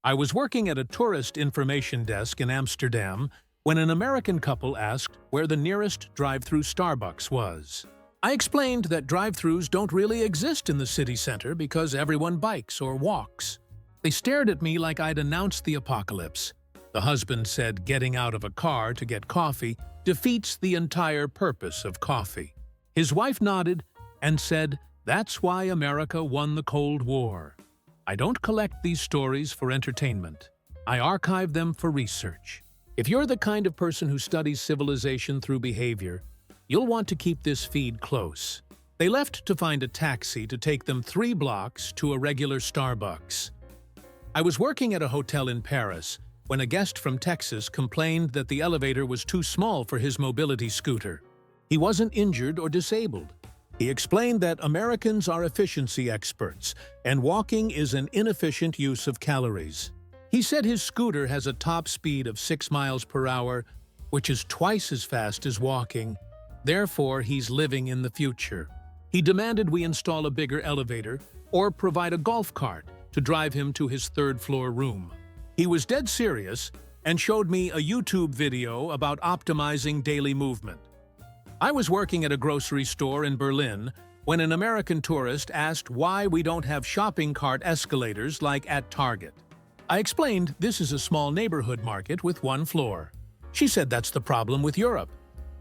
I was working at a tourist information desk in Amsterdam when an American couple asked where the nearest drive-through Starbucks was. I explained that drive-thrus don't really exist in the city center because everyone bikes or walks. They stared at me like I'd announced the apocalypse. The husband said getting out of a car to get coffee defeats the entire purpose of coffee. His wife nodded and said, "That's why America won the Cold War." I don't collect these stories for entertainment. I archive them for research. If you're the kind of person who studies civilization through behavior, you'll want to keep this feed close. They left to find a taxi to take them 3 blocks to a regular Starbucks. I was working at a hotel in Paris when a guest from Texas complained that the elevator was too small for his mobility scooter. He wasn't injured or disabled. He explained that Americans are efficiency experts, and walking is an inefficient use of calories. He said his scooter has a top speed of 6 miles per hour, which is twice as fast as walking. Therefore, he's living in the future. He demanded we install a bigger elevator or provide a golf cart to drive him to his 3rd-floor room. He was dead serious and showed me a YouTube video about optimizing daily movement. I was working at a grocery store in Berlin when an American tourist asked why we don't have shopping cart escalators like at Target. I explained this is a small neighborhood market with 1 floor. She said that's the problem with Europe.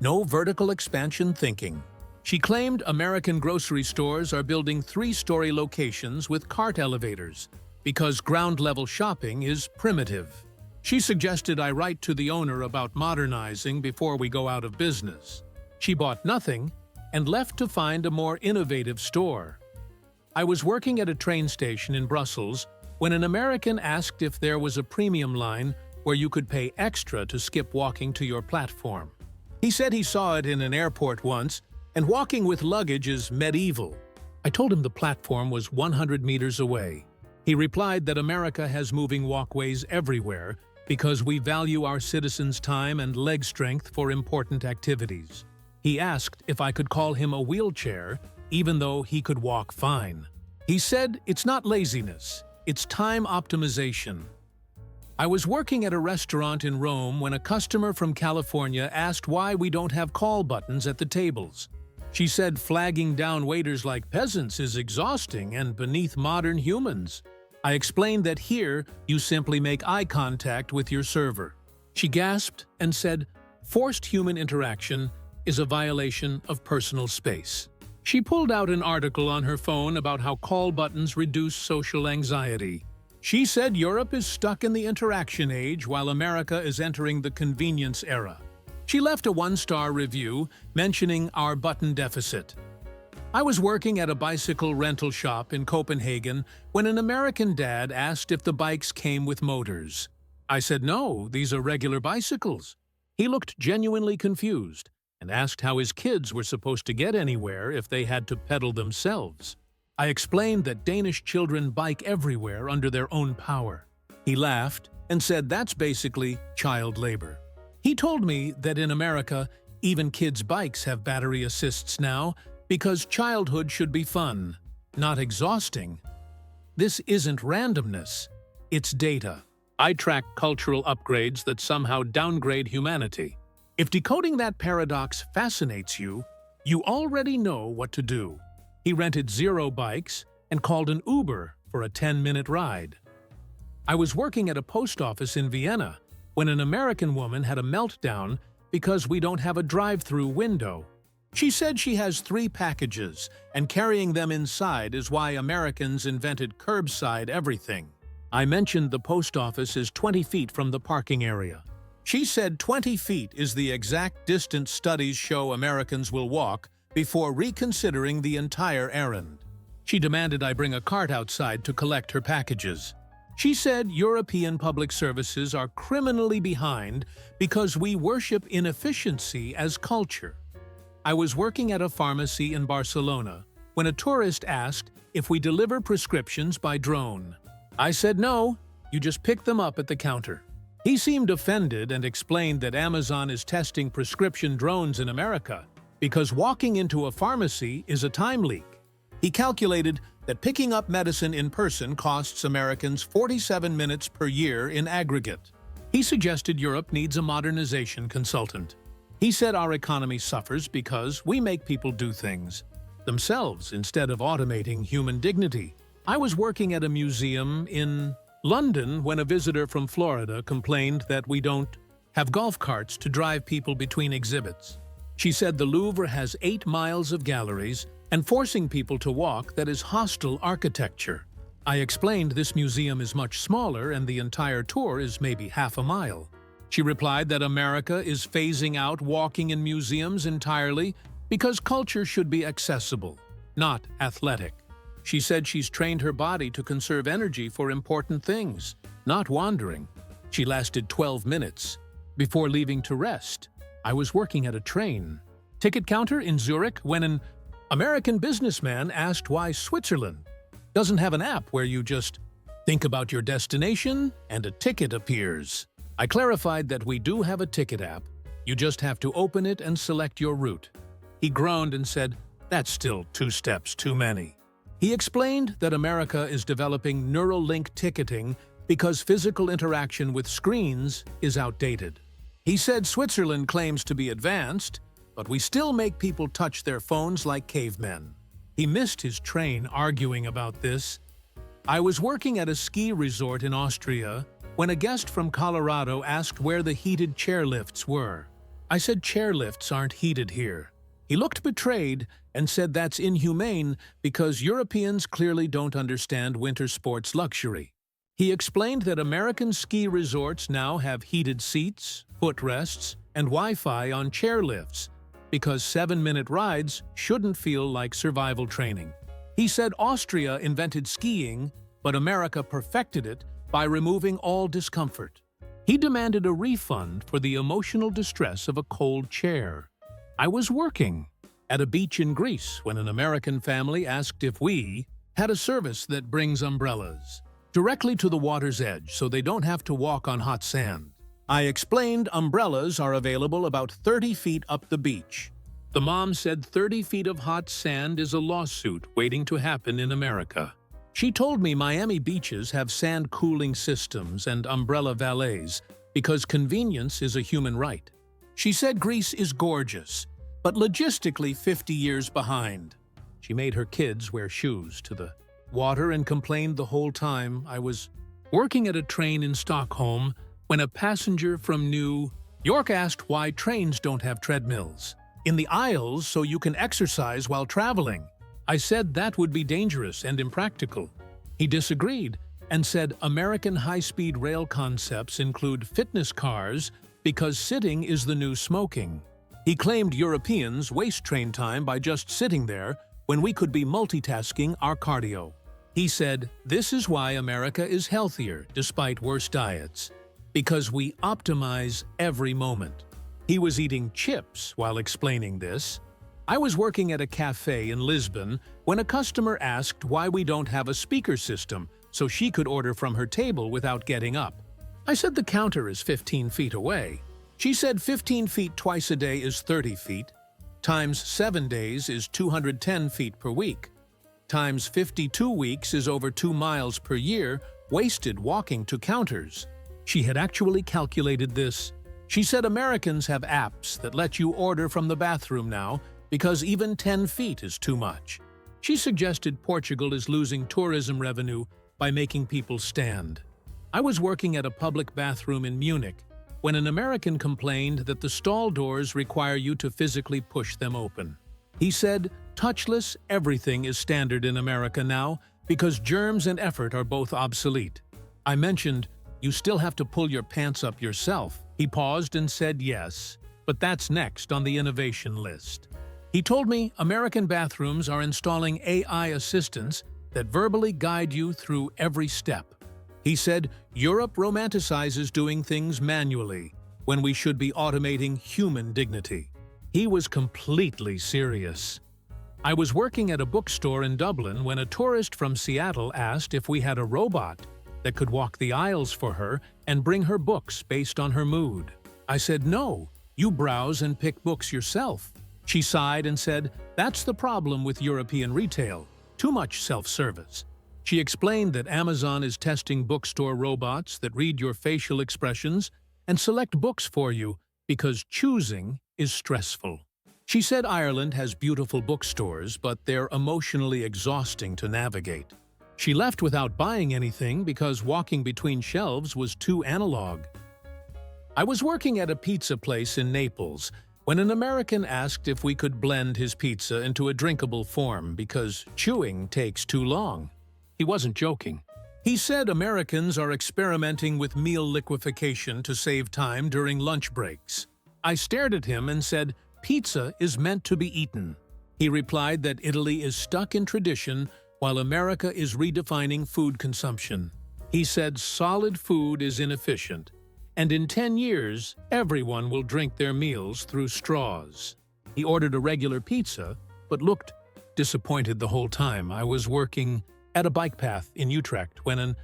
No vertical expansion thinking. She claimed American grocery stores are building 3-story locations with cart elevators because ground-level shopping is primitive. She suggested I write to the owner about modernizing before we go out of business. She bought nothing and left to find a more innovative store. I was working at a train station in Brussels when an American asked if there was a premium line where you could pay extra to skip walking to your platform. He said he saw it in an airport once, and walking with luggage is medieval. I told him the platform was 100 meters away. He replied that America has moving walkways everywhere because we value our citizens' time and leg strength for important activities. He asked if I could call him a wheelchair, even though he could walk fine. He said it's not laziness, it's time optimization. I was working at a restaurant in Rome when a customer from California asked why we don't have call buttons at the tables. She said flagging down waiters like peasants is exhausting and beneath modern humans. I explained that here you simply make eye contact with your server. She gasped and said, "Forced human interaction is a violation of personal space." She pulled out an article on her phone about how call buttons reduce social anxiety. She said Europe is stuck in the interaction age while America is entering the convenience era. She left a 1-star review mentioning our button deficit. I was working at a bicycle rental shop in Copenhagen when an American dad asked if the bikes came with motors. I said no, these are regular bicycles. He looked genuinely confused and asked how his kids were supposed to get anywhere if they had to pedal themselves. I explained that Danish children bike everywhere under their own power. He laughed and said that's basically child labor. He told me that in America, even kids' bikes have battery assists now because childhood should be fun, not exhausting. This isn't randomness, it's data. I track cultural upgrades that somehow downgrade humanity. If decoding that paradox fascinates you, you already know what to do. He rented 0 bikes and called an Uber for a 10-minute ride. I was working at a post office in Vienna when an American woman had a meltdown because we don't have a drive-through window. She said she has 3 packages, and carrying them inside is why Americans invented curbside everything. I mentioned the post office is 20 feet from the parking area. She said 20 feet is the exact distance studies show Americans will walk before reconsidering the entire errand. She demanded I bring a cart outside to collect her packages. She said European public services are criminally behind because we worship inefficiency as culture. I was working at a pharmacy in Barcelona when a tourist asked if we deliver prescriptions by drone. I said no, you just pick them up at the counter. He seemed offended and explained that Amazon is testing prescription drones in America because walking into a pharmacy is a time leak. He calculated that picking up medicine in person costs Americans 47 minutes per year in aggregate. He suggested Europe needs a modernization consultant. He said our economy suffers because we make people do things themselves instead of automating human dignity. I was working at a museum in London when a visitor from Florida complained that we don't have golf carts to drive people between exhibits. She said the Louvre has 8 miles of galleries, and forcing people to walk that is hostile architecture. I explained this museum is much smaller and the entire tour is maybe half a mile. She replied that America is phasing out walking in museums entirely because culture should be accessible, not athletic. She said she's trained her body to conserve energy for important things, not wandering. She lasted 12 minutes. Before leaving to rest, I was working at a train ticket counter in Zurich when an American businessman asked why Switzerland doesn't have an app where you just think about your destination and a ticket appears. I clarified that we do have a ticket app. You just have to open it and select your route. He groaned and said, "That's still 2 steps too many." He explained that America is developing neural link ticketing because physical interaction with screens is outdated. He said Switzerland claims to be advanced, but we still make people touch their phones like cavemen. He missed his train arguing about this. I was working at a ski resort in Austria when a guest from Colorado asked where the heated chairlifts were. I said chairlifts aren't heated here. He looked betrayed and said that's inhumane because Europeans clearly don't understand winter sports luxury. He explained that American ski resorts now have heated seats, footrests, and Wi-Fi on chairlifts because 7-minute rides shouldn't feel like survival training. He said Austria invented skiing, but America perfected it by removing all discomfort. He demanded a refund for the emotional distress of a cold chair. I was working at a beach in Greece when an American family asked if we had a service that brings umbrellas directly to the water's edge so they don't have to walk on hot sand. I explained umbrellas are available about 30 feet up the beach. The mom said 30 feet of hot sand is a lawsuit waiting to happen in America. She told me Miami beaches have sand cooling systems and umbrella valets because convenience is a human right. She said Greece is gorgeous, but logistically 50 years behind. She made her kids wear shoes to the water and complained the whole time. I was working at a train in Stockholm when a passenger from New York asked why trains don't have treadmills in the aisles so you can exercise while traveling. I said that would be dangerous and impractical. He disagreed and said American high-speed rail concepts include fitness cars because sitting is the new smoking. He claimed Europeans waste train time by just sitting there when we could be multitasking our cardio. He said, this is why America is healthier despite worse diets, because we optimize every moment. He was eating chips while explaining this. I was working at a cafe in Lisbon when a customer asked why we don't have a speaker system so she could order from her table without getting up. I said the counter is 15 feet away. She said 15 feet twice a day is 30 feet, times 7 days is 210 feet per week, times 52 weeks is over 2 miles per year wasted walking to counters. She had actually calculated this. She said Americans have apps that let you order from the bathroom now because even 10 feet is too much. She suggested Portugal is losing tourism revenue by making people stand. I was working at a public bathroom in Munich when an American complained that the stall doors require you to physically push them open. He said, touchless everything is standard in America now because germs and effort are both obsolete. I mentioned, you still have to pull your pants up yourself. He paused and said yes, but that's next on the innovation list. He told me American bathrooms are installing AI assistants that verbally guide you through every step. He said Europe romanticizes doing things manually when we should be automating human dignity. He was completely serious. I was working at a bookstore in Dublin when a tourist from Seattle asked if we had a robot that could walk the aisles for her and bring her books based on her mood. I said, no, you browse and pick books yourself. She sighed and said, that's the problem with European retail. too much self-service. She explained that Amazon is testing bookstore robots that read your facial expressions and select books for you because choosing is stressful. She said Ireland has beautiful bookstores, but they're emotionally exhausting to navigate. She left without buying anything because walking between shelves was too analog. I was working at a pizza place in Naples when an American asked if we could blend his pizza into a drinkable form because chewing takes too long. He wasn't joking. He said Americans are experimenting with meal liquefaction to save time during lunch breaks. I stared at him and said, "Pizza is meant to be eaten." He replied that Italy is stuck in tradition while America is redefining food consumption. He said solid food is inefficient, and in 10 years, everyone will drink their meals through straws. He ordered a regular pizza, but looked disappointed the whole time. I was working at a bike path in Utrecht when an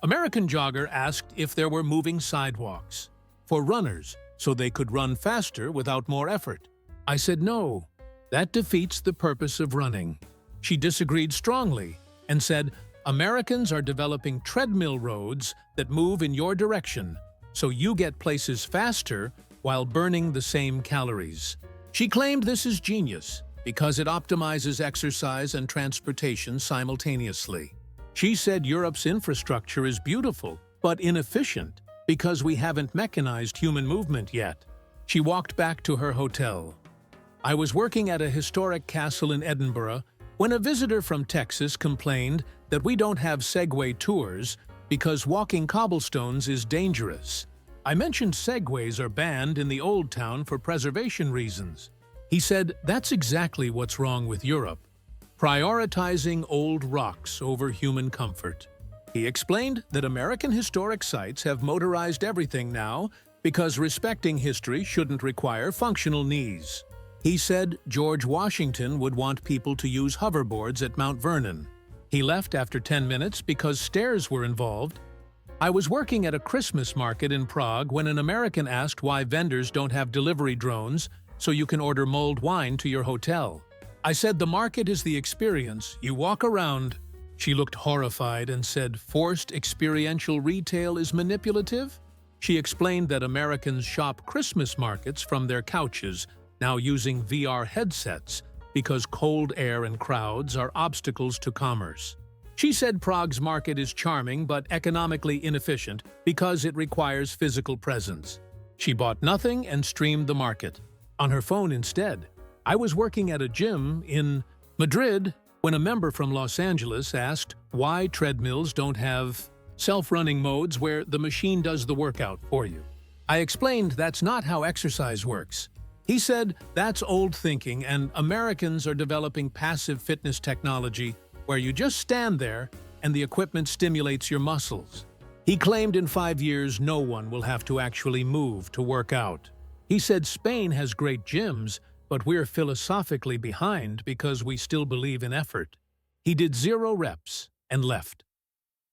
American jogger asked if there were moving sidewalks for runners so they could run faster without more effort. I said no, that defeats the purpose of running. She disagreed strongly and said, Americans are developing treadmill roads that move in your direction, so you get places faster while burning the same calories. She claimed this is genius because it optimizes exercise and transportation simultaneously. She said Europe's infrastructure is beautiful, but inefficient because we haven't mechanized human movement yet. She walked back to her hotel. I was working at a historic castle in Edinburgh when a visitor from Texas complained that we don't have Segway tours because walking cobblestones is dangerous. I mentioned Segways are banned in the Old Town for preservation reasons. He said that's exactly what's wrong with Europe, prioritizing old rocks over human comfort. He explained that American historic sites have motorized everything now because respecting history shouldn't require functional knees. He said George Washington would want people to use hoverboards at Mount Vernon. He left after 10 minutes because stairs were involved. I was working at a Christmas market in Prague when an American asked why vendors don't have delivery drones so you can order mulled wine to your hotel. I said the market is the experience. You walk around. She looked horrified and said forced experiential retail is manipulative. She explained that Americans shop Christmas markets from their couches, now using VR headsets because cold air and crowds are obstacles to commerce. She said Prague's market is charming but economically inefficient because it requires physical presence. She bought nothing and streamed the market on her phone instead. I was working at a gym in Madrid when a member from Los Angeles asked why treadmills don't have self-running modes where the machine does the workout for you. I explained that's not how exercise works. He said that's old thinking and Americans are developing passive fitness technology where you just stand there and the equipment stimulates your muscles. He claimed in 5 years no one will have to actually move to work out. He said Spain has great gyms, but we're philosophically behind because we still believe in effort. He did 0 reps and left.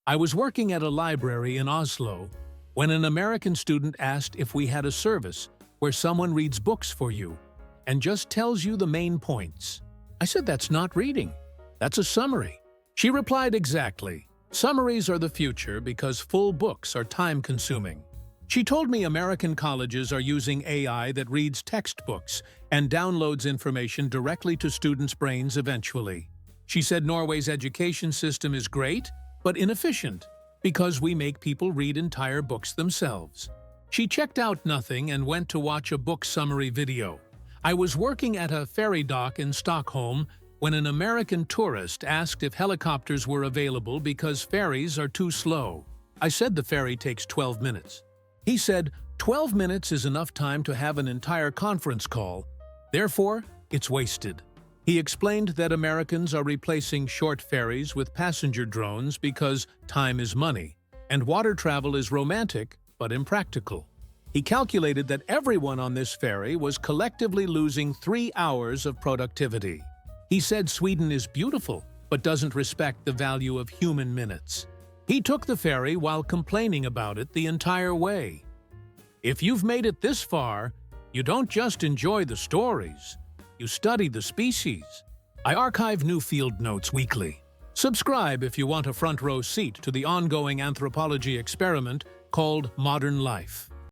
I was working at a library in Oslo when an American student asked if we had a service where someone reads books for you and just tells you the main points. I said that's not reading. That's a summary. She replied exactly. Summaries are the future because full books are time-consuming. She told me American colleges are using AI that reads textbooks and downloads information directly to students' brains eventually. She said Norway's education system is great, but inefficient because we make people read entire books themselves. She checked out nothing and went to watch a book summary video. I was working at a ferry dock in Stockholm when an American tourist asked if helicopters were available because ferries are too slow. I said the ferry takes 12 minutes. He said 12 minutes is enough time to have an entire conference call. Therefore, it's wasted. He explained that Americans are replacing short ferries with passenger drones because time is money, and water travel is romantic but impractical. He calculated that everyone on this ferry was collectively losing 3 hours of productivity. He said Sweden is beautiful but doesn't respect the value of human minutes. He took the ferry while complaining about it the entire way. If you've made it this far, you don't just enjoy the stories, you study the species. I archive new field notes weekly. Subscribe if you want a front row seat to the ongoing anthropology experiment called Modern Life.